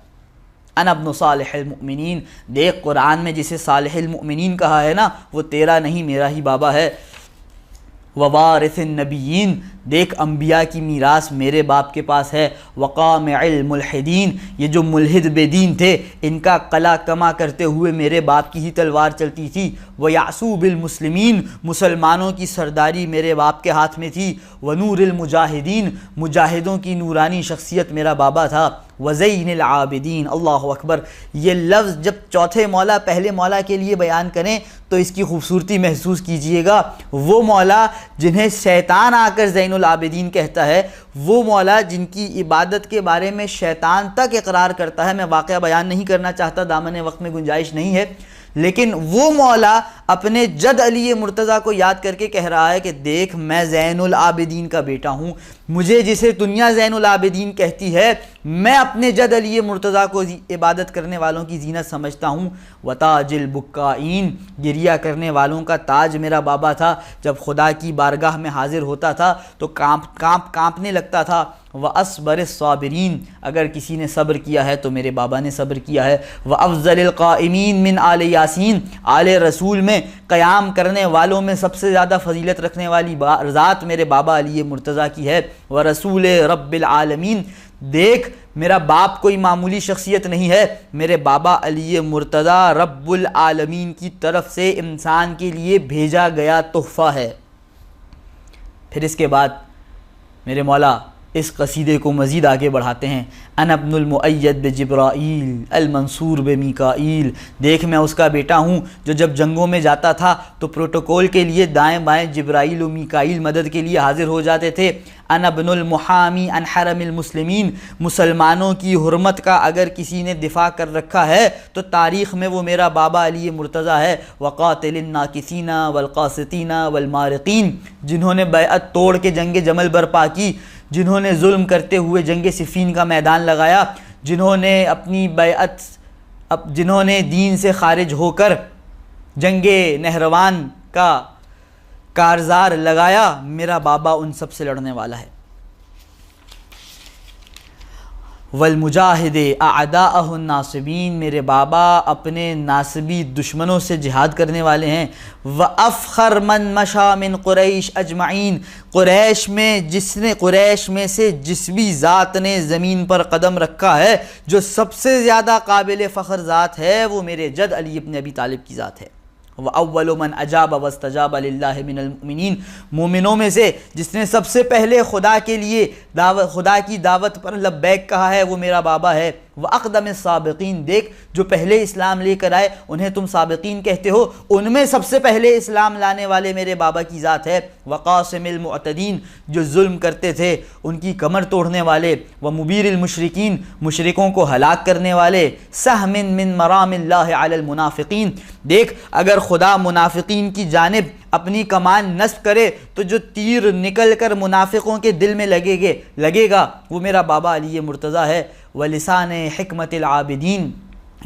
انا ابن صالح المؤمنین، دیکھ قرآن میں جسے صالح المؤمنین کہا ہے نا، وہ تیرا نہیں میرا ہی بابا ہے۔ ووارث النبیین، دیکھ انبیاء کی میراث میرے باپ کے پاس ہے۔ وقامع الملحدین، یہ جو ملحد بے دین تھے ان کا قلع کما کرتے ہوئے میرے باپ کی ہی تلوار چلتی تھی۔ ویعصوب المسلمین، مسلمانوں کی سرداری میرے باپ کے ہاتھ میں تھی۔ ونور المجاہدین، مجاہدوں کی نورانی شخصیت میرا بابا تھا۔ وزین العابدین، اللہ اکبر، یہ لفظ جب چوتھے مولا پہلے مولا کے لیے بیان کریں تو اس کی خوبصورتی محسوس کیجئے گا۔ وہ مولا جنہیں شیطان آ کر زین العابدین کہتا ہے، وہ مولا جن کی عبادت کے بارے میں شیطان تک اقرار کرتا ہے، میں واقعہ بیان نہیں کرنا چاہتا، دامن وقت میں گنجائش نہیں ہے، لیکن وہ مولا اپنے جد علی مرتضیٰ کو یاد کر کے کہہ رہا ہے کہ دیکھ میں زین العابدین کا بیٹا ہوں، مجھے جسے دنیا زین العابدین کہتی ہے میں اپنے جد علی مرتضیٰ کو عبادت کرنے والوں کی زینت سمجھتا ہوں۔ وتاج البکائین، گریہ کرنے والوں کا تاج میرا بابا تھا، جب خدا کی بارگاہ میں حاضر ہوتا تھا تو کانپنے لگتا تھا۔ وَأَصْبَرِ الصَّابِرِينَ، اگر کسی نے صبر کیا ہے تو میرے بابا نے صبر کیا ہے۔ وَأَفْضَلِ الْقَائِمِينَ مِنْ آلِ یاسین، آل رسول میں قیام کرنے والوں میں سب سے زیادہ فضیلت رکھنے والی ذات میرے بابا علی مرتضیٰ کی ہے۔ وَرَسُولِ رَبِّ الْعَالَمِينَ، دیکھ میرا باپ کوئی معمولی شخصیت نہیں ہے، میرے بابا علی مرتضیٰ رب العالمین کی طرف سے انسان کے لیے بھیجا گیا تحفہ ہے۔ پھر اس کے بعد میرے مولا اس قصیدے کو مزید آگے بڑھاتے ہیں۔ انا ابن المؤید بجبرائیل المنصور بمیکائیل، دیکھ میں اس کا بیٹا ہوں جو جب جنگوں میں جاتا تھا تو پروٹوکول کے لیے دائیں بائیں جبرائیل و میکائیل مدد کے لیے حاضر ہو جاتے تھے۔ انا ابن المحامی عن حرم المسلمین، مسلمانوں کی حرمت کا اگر کسی نے دفاع کر رکھا ہے تو تاریخ میں وہ میرا بابا علی مرتضیٰ ہے۔ وقاتل الناکثین والقاسطین والمارقین، جنہوں نے بیعت توڑ کے جنگ جمل برپا کی، جنہوں نے ظلم کرتے ہوئے جنگ صفین کا میدان لگایا، جنہوں نے اپنی بیعت جنہوں نے دین سے خارج ہو کر جنگ نہروان کا کارزار لگایا، میرا بابا ان سب سے لڑنے والا ہے۔ والمجاہد اعداءہ الناصبین، میرے بابا اپنے ناصبی دشمنوں سے جہاد کرنے والے ہیں۔ وافخر من مشى من قریش اجمعین، قریش میں سے جس بھی ذات نے زمین پر قدم رکھا ہے، جو سب سے زیادہ قابل فخر ذات ہے وہ میرے جد علی ابن ابی طالب کی ذات ہے۔ وَأَوَّلُ مَنْ أَجَابَ وَاسْتَجَابَ لِلَّهِ مِنَ الْمُؤْمِنِينَ، مومنوں میں سے جس نے سب سے پہلے خدا کے لیے خدا کی دعوت پر لبیک کہا ہے وہ میرا بابا ہے۔ وَأَقْدَمِ السَّابِقِينَ، دیکھ جو پہلے اسلام لے کر آئے انہیں تم سابقین کہتے ہو، ان میں سب سے پہلے اسلام لانے والے میرے بابا کی ذات ہے۔ وَقَاسِمِ الْمُعْتَدِينَ، جو ظلم کرتے تھے ان کی کمر توڑنے والے۔ وَمُبِيرِ الْمُشْرِكِينَ، مشرکوں کو ہلاک کرنے والے۔ سَهْمٍ مِّن مَرَامِ اللَّهِ عَلَى الْمُنَافِقِينَ، دیکھ اگر خدا منافقین کی جانب اپنی کمان نصب کرے تو جو تیر نکل کر منافقوں کے دل میں لگے گا وہ میرا بابا علی مرتضیٰ ہے۔ ولسان حکمت العابدین،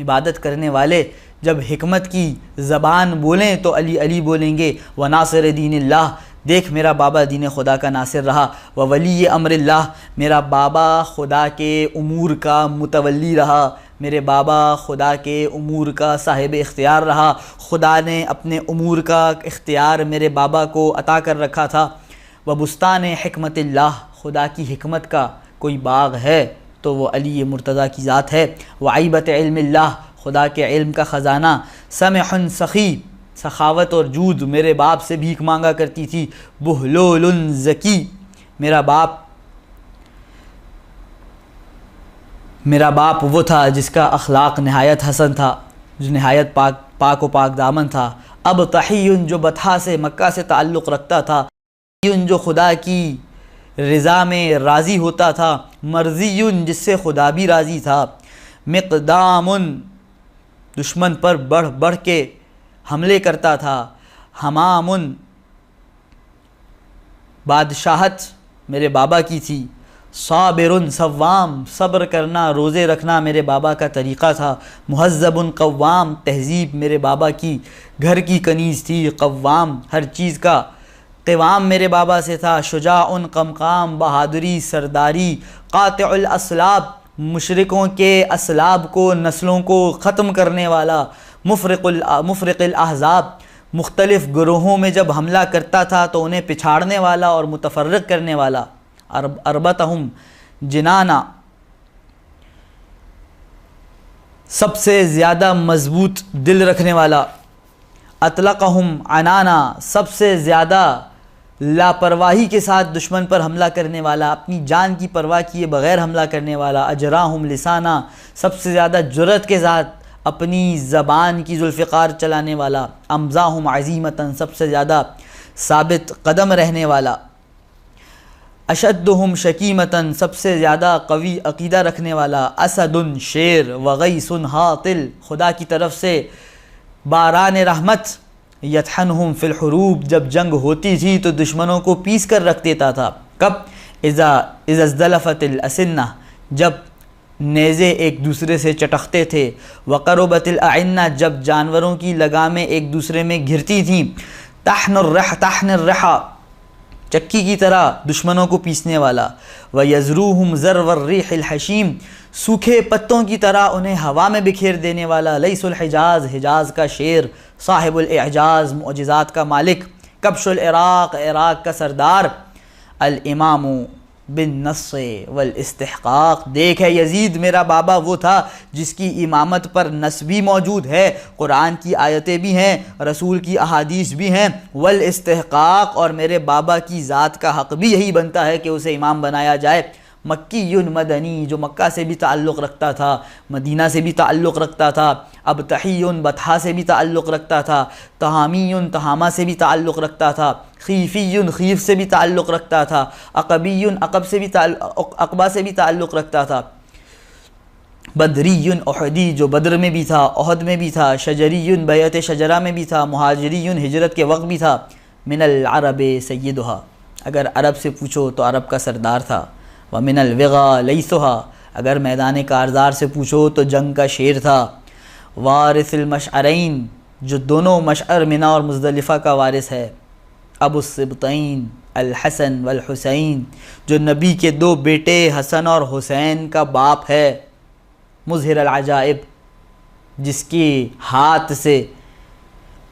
عبادت کرنے والے جب حکمت کی زبان بولیں تو علی علی بولیں گے۔ وناصر دین اللہ، دیکھ میرا بابا دین خدا کا ناصر رہا۔ وولی امر اللہ، میرا بابا خدا کے امور کا متولی رہا، میرے بابا خدا کے امور کا صاحب اختیار رہا، خدا نے اپنے امور کا اختیار میرے بابا کو عطا کر رکھا تھا۔ وبستان حکمت اللہ، خدا کی حکمت کا کوئی باغ ہے تو وہ علی مرتضیٰ کی ذات ہے۔ وعیبت علم اللہ، خدا کے علم کا خزانہ۔ سمح سخی، سخاوت اور جود میرے باپ سے بھیک مانگا کرتی تھی۔ بہلول ذکی، میرا باپ وہ تھا جس کا اخلاق نہایت حسن تھا، جو نہایت پاک و پاک دامن تھا۔ اب تحیّن، جو بطحا سے مکہ سے تعلق رکھتا تھا۔ جو خدا کی رضا میں راضی ہوتا تھا۔ مرضی، جس سے خدا بھی راضی تھا۔ مقدام، دشمن پر بڑھ بڑھ کے حملے کرتا تھا۔ حمام، بادشاہت میرے بابا کی تھی۔ صابر صوام، صبر کرنا روزے رکھنا میرے بابا کا طریقہ تھا۔ مہذب قوام، تہذیب میرے بابا کی گھر کی کنیز تھی۔ قوام، ہر چیز کا قوام میرے بابا سے تھا۔ شجاع قمقام، بہادری سرداری۔ قاطع الاسلاب، مشرکوں کے اسلاب کو نسلوں کو ختم کرنے والا۔ مفرق الاحزاب، مختلف گروہوں میں جب حملہ کرتا تھا تو انہیں پچھاڑنے والا اور متفرق کرنے والا۔ اربتہم جنانا، سب سے زیادہ مضبوط دل رکھنے والا۔ اطلقہم عنانا، سب سے زیادہ لاپرواہی کے ساتھ دشمن پر حملہ کرنے والا، اپنی جان کی پرواہ کیے بغیر حملہ کرنے والا۔ اجراہم لسانا، سب سے زیادہ جرأت کے ساتھ اپنی زبان کی ذوالفقار چلانے والا۔ امزاہم عزیمتاً، سب سے زیادہ ثابت قدم رہنے والا۔ اشدہم شکیمتاً، سب سے زیادہ قوی عقیدہ رکھنے والا۔ اسد، شیر۔ وغیث ہاطل، خدا کی طرف سے باران رحمت۔ یطحنہم فی الحروب، جب جنگ ہوتی تھی تو دشمنوں کو پیس کر رکھ دیتا تھا۔ کب؟ اذا ازدلفت الاسنہ، جب نیزے ایک دوسرے سے چٹکتے تھے۔ وقربت الاعنہ، جب جانوروں کی لگامیں ایک دوسرے میں گھرتی تھیں۔ تحن الرحا، چکی کی طرح دشمنوں کو پیسنے والا۔ وَيَزْرُوهُمْ زَرْوَ الرِّيحِ الْحَشِيمِ، سوکھے پتوں کی طرح انہیں ہوا میں بکھیر دینے والا۔ لیس الحجاز، حجاز کا شیر۔ صاحب الاعجاز، معجزات کا مالک۔ کبش العراق، عراق کا سردار۔ الامام بالنص والاستحقاق، دیکھ ہے یزید میرا بابا وہ تھا جس کی امامت پر نص بھی موجود ہے، قرآن کی آیتیں بھی ہیں، رسول کی احادیث بھی ہیں۔ والاستحقاق، اور میرے بابا کی ذات کا حق بھی یہی بنتا ہے کہ اسے امام بنایا جائے۔ مکی مدنی، جو مکہ سے بھی تعلق رکھتا تھا، مدینہ سے بھی تعلق رکھتا تھا۔ ابتحی، بطحا سے بھی تعلق رکھتا تھا۔ تہامی، تہامہ سے بھی تعلق رکھتا تھا۔ خیفی، خیف سے بھی تعلق رکھتا تھا۔ عقبی، عقبہ سے بھی تعلق رکھتا تھا۔ بدری، احدی، جو بدر میں بھی تھا، احد میں بھی تھا۔ شجری، بیعت شجرہ میں بھی تھا۔ مہاجری، ہجرت کے وقت بھی تھا۔ من العرب سیدھا، اگر عرب سے پوچھو تو عرب کا سردار تھا۔ ومن الوغا لیسھا، اگر میدان کارزار سے پوچھو تو جنگ کا شیر تھا۔ وارث المشعرین، جو دونوں مشعر، منی اور مزدلفہ کا وارث ہے۔ ابو السبطین الحسن والحسین، جو نبی کے دو بیٹے حسن اور حسین کا باپ ہے۔ مظہر العجائب، جس کی ہاتھ سے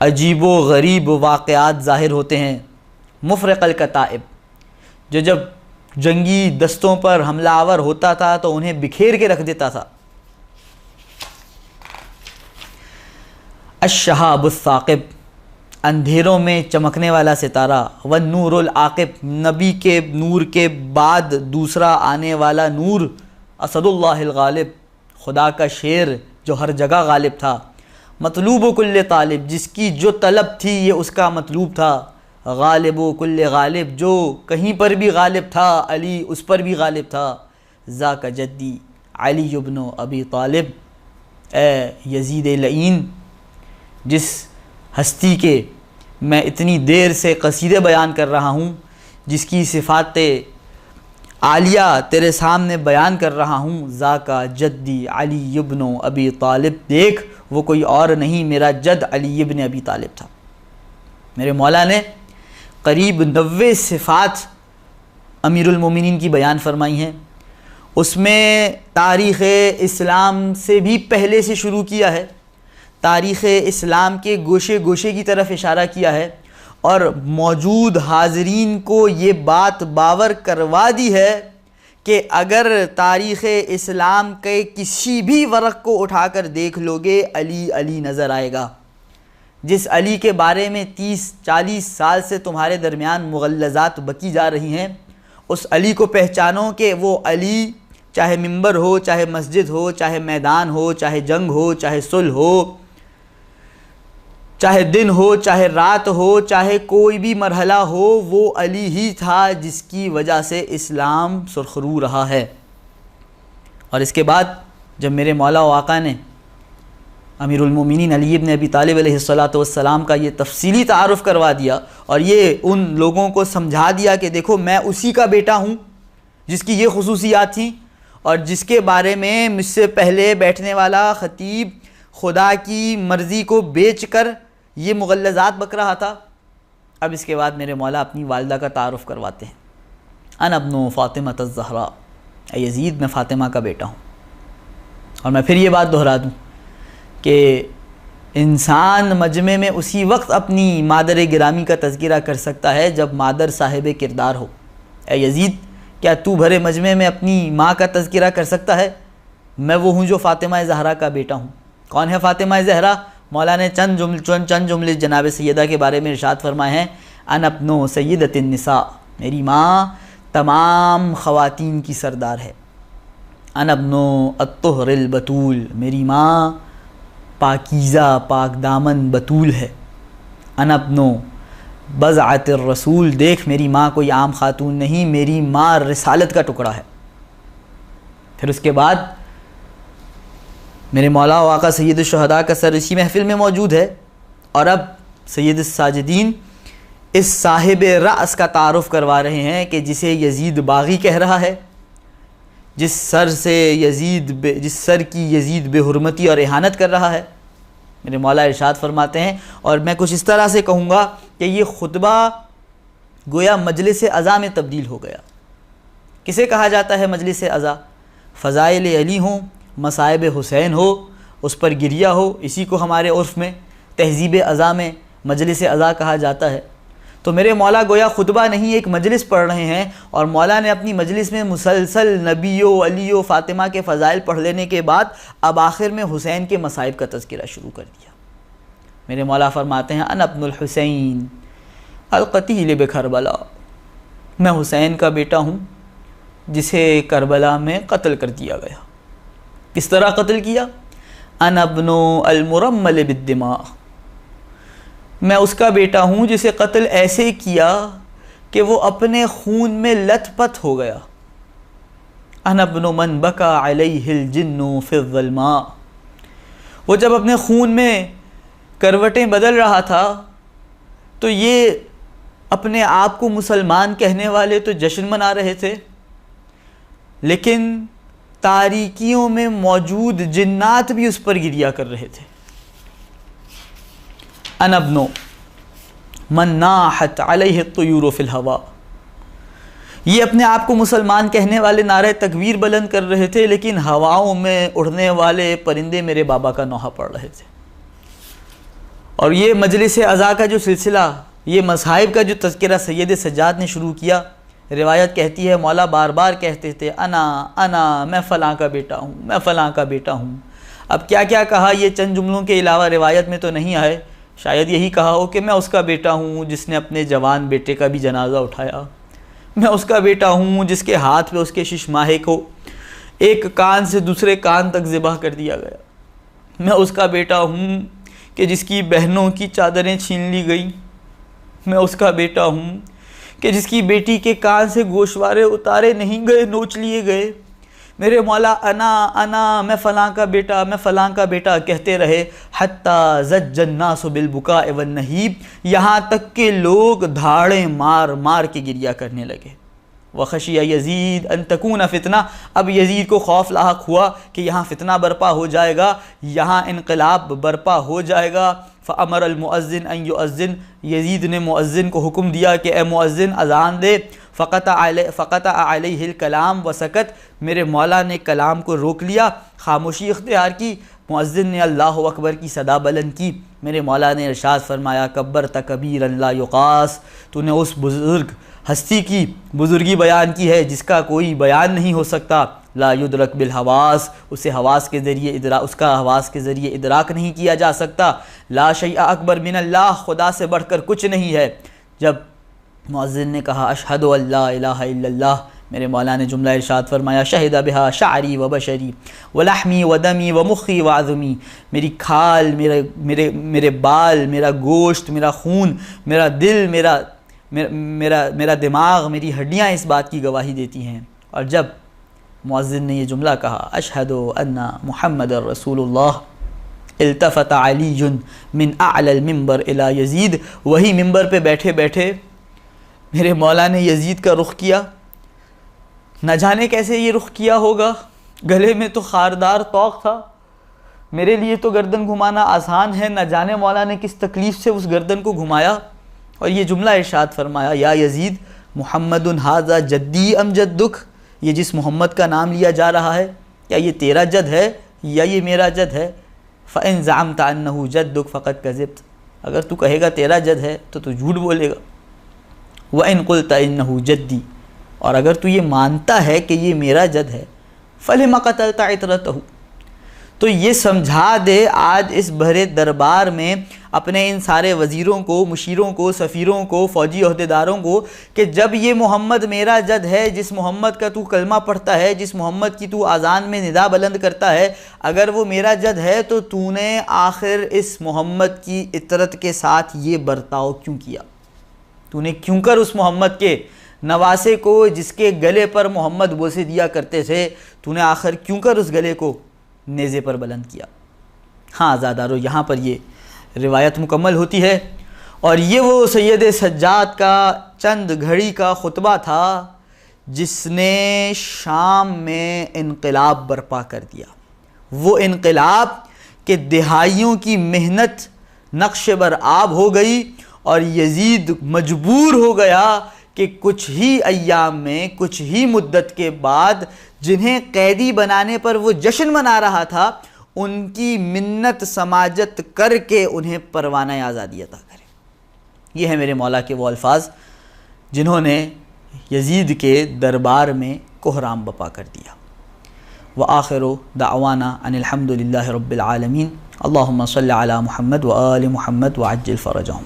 عجیب و غریب واقعات ظاہر ہوتے ہیں۔ مفرق الکتائب، جو جب جنگی دستوں پر حملہ آور ہوتا تھا تو انہیں بکھیر کے رکھ دیتا تھا۔ الشہاب الثاقب، اندھیروں میں چمکنے والا ستارہ۔ والنور العاقب، نبی کے نور کے بعد دوسرا آنے والا نور۔ اسد اللہ الغالب، خدا کا شیر جو ہر جگہ غالب تھا۔ مطلوب کل طالب، جس کی جو طلب تھی یہ اس کا مطلوب تھا۔ غالب و کل غالب، جو کہیں پر بھی غالب تھا علی اس پر بھی غالب تھا۔ ذاک جدی علی ابن ابی طالب، اے یزید لعین، جس ہستی کے میں اتنی دیر سے قصیدے بیان کر رہا ہوں، جس کی صفات عالیہ تیرے سامنے بیان کر رہا ہوں۔ ذاک جدی علی ابن ابی طالب، دیکھ وہ کوئی اور نہیں، میرا جد علی ابن ابی طالب تھا۔ میرے مولا نے قریب 90 صفات امیر المومنین کی بیان فرمائی ہیں۔ اس میں تاریخ اسلام سے بھی پہلے سے شروع کیا ہے، تاریخ اسلام کے گوشے گوشے کی طرف اشارہ کیا ہے، اور موجود حاضرین کو یہ بات باور کروا دی ہے کہ اگر تاریخ اسلام کے کسی بھی ورق کو اٹھا کر دیکھ لوگے علی علی نظر آئے گا۔ جس علی کے بارے میں 30-40 سال سے تمہارے درمیان مغلظات بکی جا رہی ہیں، اس علی کو پہچانو کہ وہ علی چاہے ممبر ہو، چاہے مسجد ہو، چاہے میدان ہو، چاہے جنگ ہو، چاہے صلح ہو، چاہے دن ہو، چاہے رات ہو، چاہے کوئی بھی مرحلہ ہو، وہ علی ہی تھا جس کی وجہ سے اسلام سرخرو رہا ہے۔ اور اس کے بعد جب میرے مولا و آقا نے امیر المومنین علی ابن ابی طالب علیہ السلام کا یہ تفصیلی تعارف کروا دیا اور یہ ان لوگوں کو سمجھا دیا کہ دیکھو میں اسی کا بیٹا ہوں، جس کی یہ خصوصیات تھیں اور جس کے بارے میں مجھ سے پہلے بیٹھنے والا خطیب خدا کی مرضی کو بیچ کر یہ مغلظات بک رہا تھا، اب اس کے بعد میرے مولا اپنی والدہ کا تعارف کرواتے ہیں. انا ابن فاطمہ الزہراء، اے یزید میں فاطمہ کا بیٹا ہوں. اور میں پھر یہ بات دہرا دوں کہ انسان مجمع میں اسی وقت اپنی مادر گرامی کا تذکرہ کر سکتا ہے جب مادر صاحب کردار ہو. اے یزید، کیا تو بھرے مجمع میں اپنی ماں کا تذکرہ کر سکتا ہے؟ میں وہ ہوں جو فاطمہ زہرا کا بیٹا ہوں. کون ہے فاطمہ زہرا؟ مولا نے چند جملے جناب سیدہ کے بارے میں ارشاد فرمائے ہیں. انا ابن سیدۃ النساء، میری ماں تمام خواتین کی سردار ہے. انا ابن الطہر البتول، میری ماں پاکیزہ پاک دامن بتول ہے. انا ابن بضعۃ الرسول، دیکھ میری ماں کوئی عام خاتون نہیں، میری ماں رسالت کا ٹکڑا ہے. پھر اس کے بعد میرے مولا و آقا سید الشہداء کا سر اسی محفل میں موجود ہے، اور اب سید الساجدین اس صاحب رأس کا تعارف کروا رہے ہیں کہ جسے یزید باغی کہہ رہا ہے، جس سر کی یزید بے حرمتی اور اہانت کر رہا ہے. میرے مولا ارشاد فرماتے ہیں، اور میں کچھ اس طرح سے کہوں گا کہ یہ خطبہ گویا مجلس عزا میں تبدیل ہو گیا. کسے کہا جاتا ہے مجلس عزا؟ فضائل علی ہوں، مصائب حسین ہو، اس پر گریہ ہو، اسی کو ہمارے عرف میں تہذیب عزا میں مجلس عزا کہا جاتا ہے. تو میرے مولا گویا خطبہ نہیں ایک مجلس پڑھ رہے ہیں، اور مولا نے اپنی مجلس میں مسلسل نبی و علی و فاطمہ کے فضائل پڑھ لینے کے بعد اب آخر میں حسین کے مصائب کا تذکرہ شروع کر دیا. میرے مولا فرماتے ہیں انا ابن الحسین القتیل بکربلا، میں حسین کا بیٹا ہوں جسے کربلا میں قتل کر دیا گیا. کس طرح قتل کیا؟ انا ابن المرمل بالدماء، میں اس کا بیٹا ہوں جسے قتل ایسے کیا کہ وہ اپنے خون میں لت پت ہو گیا. انا ابن من بکا علیہ الجن فی الظلماء، وہ جب اپنے خون میں کروٹیں بدل رہا تھا تو یہ اپنے آپ کو مسلمان کہنے والے تو جشن منا رہے تھے، لیکن تاریکیوں میں موجود جنات بھی اس پر گریہ کر رہے تھے. انا ابن من ناحت علیہ الطیور فی الہوا، یہ اپنے آپ کو مسلمان کہنے والے نعرہ تکبیر بلند کر رہے تھے، لیکن ہواؤں میں اڑنے والے پرندے میرے بابا کا نوحہ پڑھ رہے تھے. اور یہ مجلس عزا کا جو سلسلہ، یہ مصائب کا جو تذکرہ سید سجاد نے شروع کیا، روایت کہتی ہے مولا بار بار کہتے تھے انا میں فلاں کا بیٹا ہوں، میں فلاں کا بیٹا ہوں. اب کیا کیا کہا یہ چند جملوں کے علاوہ روایت میں تو نہیں آئے، شاید یہی کہا ہو کہ میں اس کا بیٹا ہوں جس نے اپنے جوان بیٹے کا بھی جنازہ اٹھایا، میں اس کا بیٹا ہوں جس کے ہاتھ پہ اس کے شش ماہے کو ایک کان سے دوسرے کان تک ذبح کر دیا گیا، میں اس کا بیٹا ہوں کہ جس کی بہنوں کی چادریں چھین لی گئیں، میں اس کا بیٹا ہوں کہ جس کی بیٹی کے کان سے گوشوارے اتارے نہیں گئے، نوچ لیے گئے. میرے مولا انا میں فلاں کا بیٹا، میں فلاں کا بیٹا کہتے رہے، حتی زج الناس بالبکاء والنہیب، یہاں تک کہ لوگ دھاڑیں مار مار کے گریہ کرنے لگے. وخشی یزید ان تکون فتنہ، اب یزید کو خوف لاحق ہوا کہ یہاں فتنہ برپا ہو جائے گا، یہاں انقلاب برپا ہو جائے گا. فامر المؤذن ان یؤذن، یزید نے مؤذن کو حکم دیا کہ اے مؤذن اذان دے. فقطع علیہ الکلام وسکت، میرے مولا نے کلام کو روک لیا، خاموشی اختیار کی. مؤذن نے اللہ اکبر کی صدا بلند کی. میرے مولا نے ارشاد فرمایا کبرت کبیرا لا یقاس، تو نے اس بزرگ ہستی کی بزرگی بیان کی ہے جس کا کوئی بیان نہیں ہو سکتا. لا یدرک بالحواس، اسے حواس کے ذریعے اس کا حواس کے ذریعے ادراک نہیں کیا جا سکتا. لا شیء اکبر من اللہ، خدا سے بڑھ کر کچھ نہیں ہے. جب مؤذن نے کہا اشہد ان لا الہ الا اللہ، میرے مولا نے جملہ ارشاد فرمایا شہد بہا شعری و بشری و لحمی و دمی و مخی و عظمی، میری کھال، میرے بال، میرا گوشت، میرا خون، میرا دل، میرا دماغ، میری ہڈیاں اس بات کی گواہی دیتی ہیں. اور جب مؤذن نے یہ جملہ کہا اشہد ان محمد رسول اللہ، التفت علی من اعلی المنبر الی یزید، وہی ممبر پہ بیٹھے بیٹھے میرے مولا نے یزید کا رخ کیا نہ جانے کیسے یہ رخ کیا ہوگا، گلے میں تو خاردار طوق تھا، میرے لیے تو گردن گھمانا آسان ہے، نہ جانے مولا نے کس تکلیف سے اس گردن کو گھمایا، اور یہ جملہ ارشاد فرمایا یا یزید محمد ھذا جدی ام جدک، یہ جس محمد کا نام لیا جا رہا ہے کیا یہ تیرا جد ہے یا یہ میرا جد ہے؟ فَإِن زَعَمْتَ أَنَّهُ جَدُّكَ فَقَدْ كَذِبْتَ، اگر تو کہے گا تیرا جد ہے تو جھوٹ بولے گا۔ وَإِن قُلْتَ إِنَّهُ جَدِّي، اور اگر تو یہ مانتا ہے کہ یہ میرا جد ہے، فَلِمَ قَتَلْتَ عِتْرَتَهُ، تو یہ سمجھا دے آج اس بھرے دربار میں اپنے ان سارے وزیروں کو، مشیروں کو، سفیروں کو، فوجی عہدیداروں کو کہ جب یہ محمد میرا جد ہے، جس محمد کا تو کلمہ پڑھتا ہے، جس محمد کی تو آذان میں ندا بلند کرتا ہے، اگر وہ میرا جد ہے تو تو نے آخر اس محمد کی عطرت کے ساتھ یہ برتاؤ کیوں کیا؟ تو نے کیوں کر اس محمد کے نواسے کو، جس کے گلے پر محمد بوسے دیا کرتے تھے، تو نے آخر کیوں کر اس گلے کو نیزے پر بلند کیا؟ ہاں آزادارو، یہاں پر یہ روایت مکمل ہوتی ہے، اور یہ وہ سید سجاد کا چند گھڑی کا خطبہ تھا جس نے شام میں انقلاب برپا کر دیا، وہ انقلاب کہ دہائیوں کی محنت نقش بر آب ہو گئی، اور یزید مجبور ہو گیا کہ کچھ ہی ایام میں، کچھ ہی مدت کے بعد جنہیں قیدی بنانے پر وہ جشن منا رہا تھا، ان کی منت سماجت کر کے انہیں پروانہ آزادی عطا کرے۔ یہ ہے میرے مولا کے وہ الفاظ جنہوں نے یزید کے دربار میں کوہرام بپا کر دیا۔ وآخر دعوانا ان الحمد للہ رب العالمین، اللہم صلی علی محمد وآل محمد وعجل فرجہم۔